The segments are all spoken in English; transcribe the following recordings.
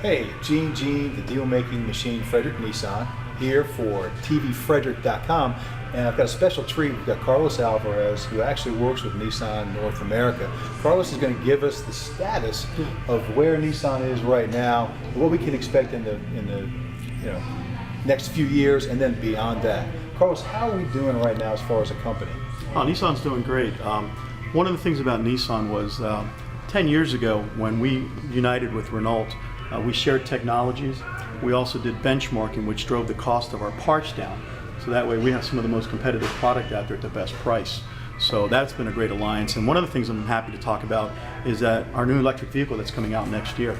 Hey, Gene, the deal-making machine, Frederick Nissan, here for TVFrederick.com, and I've got a special treat. We've got Carlos Alvarez, who actually works with Nissan North America. Carlos is going to give us the status of where Nissan is right now, what we can expect in the next few years, and then beyond that. Carlos, how are we doing right now as far as a company? Oh, Nissan's doing great. One of the things about Nissan was 10 years ago when we united with Renault, we shared technologies. We also did benchmarking, which drove the cost of our parts down. So that way we have some of the most competitive product out there at the best price. So that's been a great alliance. And one of the things I'm happy to talk about is that our new electric vehicle that's coming out next year.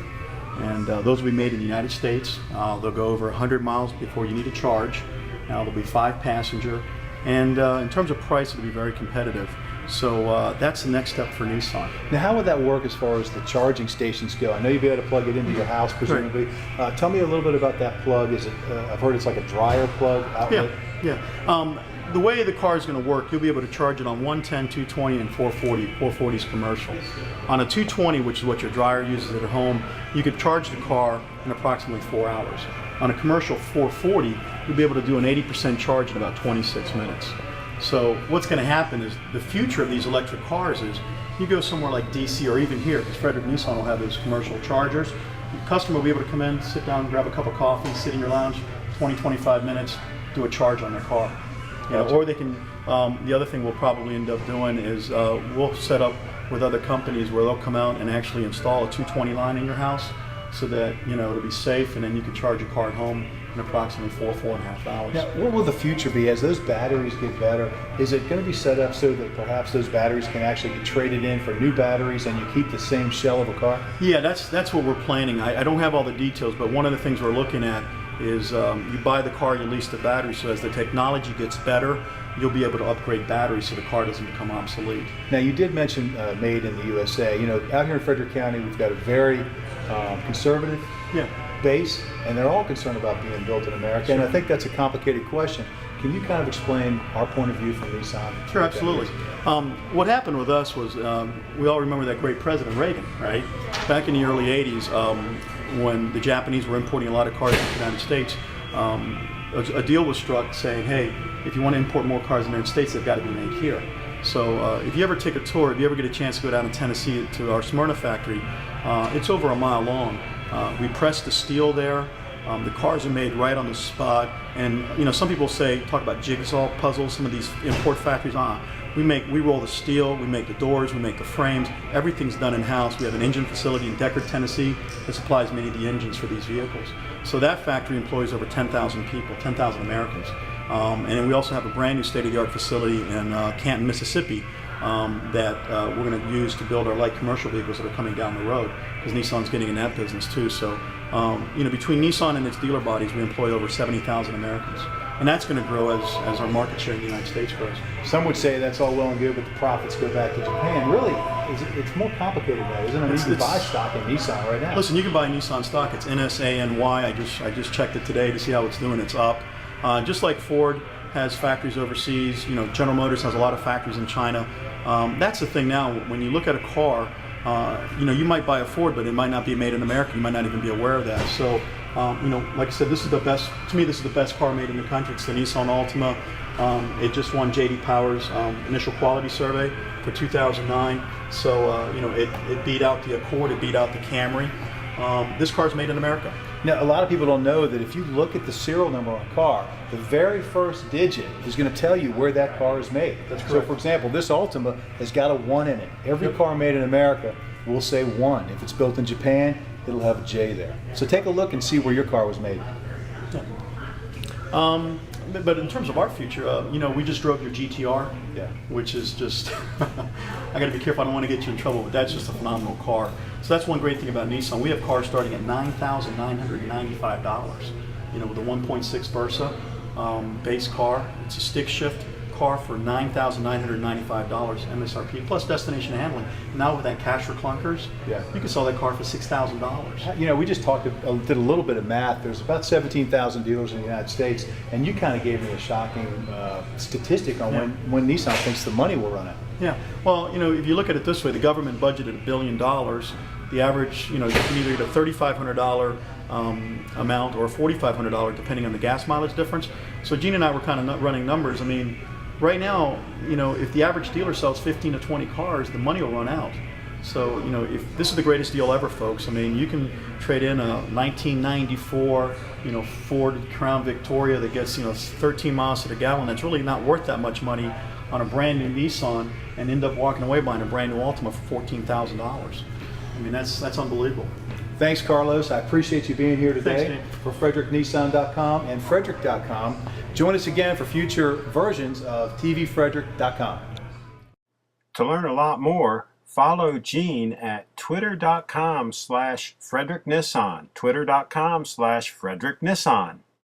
And those will be made in the United States. They'll go over 100 miles before you need a charge. Now they'll be 5-passenger. And in terms of price, it'll be very competitive. So that's the next step for Nissan. Now, how would that work as far as the charging stations go? I know you'll be able to plug it into your house, presumably. Right. Tell me a little bit about that plug. Is it? I've heard it's like a dryer plug outlet. Yeah. The way the car is going to work, you'll be able to charge it on 110, 220, and 440. 440 is commercial. On a 220, which is what your dryer uses at home, you could charge the car in approximately 4 hours. On a commercial 440, you'll be able to do an 80% charge in about 26 minutes. So what's going to happen is the future of these electric cars is you go somewhere like DC or even here, because Frederick Nissan will have those commercial chargers. The customer will be able to come in, sit down, grab a cup of coffee, sit in your lounge, 20-25 minutes, do a charge on their car. Or they can, the other thing we'll probably end up doing is we'll set up with other companies where they'll come out and actually install a 220 line in your house so that it'll be safe, and then you can charge your car at home in approximately 4.5 hours. Now, what will the future be as those batteries get better? Is it going to be set up so that perhaps those batteries can actually get traded in for new batteries and you keep the same shell of a car? Yeah, that's what we're planning. I don't have all the details, but one of the things we're looking at is you buy the car, you lease the battery, so as the technology gets better, you'll be able to upgrade batteries so the car doesn't become obsolete. Now, you did mention made in the USA. Out here in Frederick County, we've got a very conservative base, and they're all concerned about being built in America. Sure. And I think that's a complicated question. Can you kind of explain our point of view from Nissan? Sure, absolutely. What happened with us was we all remember that great President Reagan, right? Back in the early 80s, when the Japanese were importing a lot of cars into the United States, a deal was struck saying, hey, if you want to import more cars in the United States, they've got to be made here. So if you ever take a tour, if you ever get a chance to go down to Tennessee to our Smyrna factory, it's over a mile long. We press the steel there. The cars are made right on the spot. And some people talk about jigsaw puzzles, some of these import factories. We roll the steel, we make the doors, we make the frames. Everything's done in-house. We have an engine facility in Deckard, Tennessee that supplies many of the engines for these vehicles. So that factory employs over 10,000 people, 10,000 Americans. And we also have a brand new state-of-the-art facility in Canton, Mississippi that we're going to use to build our light commercial vehicles that are coming down the road, because Nissan's getting in that business too. So between Nissan and its dealer bodies, we employ over 70,000 Americans. And that's going to grow as our market share in the United States grows. Some would say that's all well and good, but the profits go back to Japan. Really, it's more complicated than that, isn't it? You can buy stock in Nissan right now. Listen, you can buy Nissan stock. It's NSANY. I just checked it today to see how it's doing. It's up. Just like Ford has factories overseas, General Motors has a lot of factories in China. That's the thing now. When you look at a car, you might buy a Ford, but it might not be made in America. You might not even be aware of that. So, like I said, this is the best. To me, this is the best car made in the country. It's the Nissan Altima. It just won J.D. Power's initial quality survey for 2009. So, it beat out the Accord. It beat out the Camry. This car's made in America. Now, a lot of people don't know that if you look at the serial number on a car, the very first digit is going to tell you where that car is made. That's correct. So, for example, this Altima has got a 1 in it. Every car made in America will say 1. If it's built in Japan, it'll have a J there. So take a look and see where your car was made. But in terms of our future, we just drove your GTR, which is just, I got to be careful, I don't want to get you in trouble, but that's just a phenomenal car. So that's one great thing about Nissan. We have cars starting at $9,995, with a 1.6 Versa base car. It's a stick shift car for $9,995 MSRP plus destination handling. Now with that cash for clunkers, you can sell that car for $6,000. We just did a little bit of math. There's about 17,000 dealers in the United States, and you kind of gave me a shocking statistic on when Nissan thinks the money will run out. Yeah, well, if you look at it this way, the government budgeted $1 billion the average, you can either get a $3,500 amount or a $4,500 depending on the gas mileage difference. So Gene and I were kind of running numbers. I mean, right now, if the average dealer sells 15 to 20 cars, the money will run out. So, if this is the greatest deal ever, folks, I mean, you can trade in a 1994, Ford Crown Victoria that gets, 13 miles to the gallon. That's really not worth that much money on a brand new Nissan, and end up walking away buying a brand new Altima for $14,000. I mean, that's unbelievable. Thanks, Carlos. I appreciate you being here today. Thanks, for FrederickNissan.com and Frederick.com. Join us again for future versions of TVFrederick.com. To learn a lot more, follow Gene at twitter.com/FrederickNissan, twitter.com/FrederickNissan.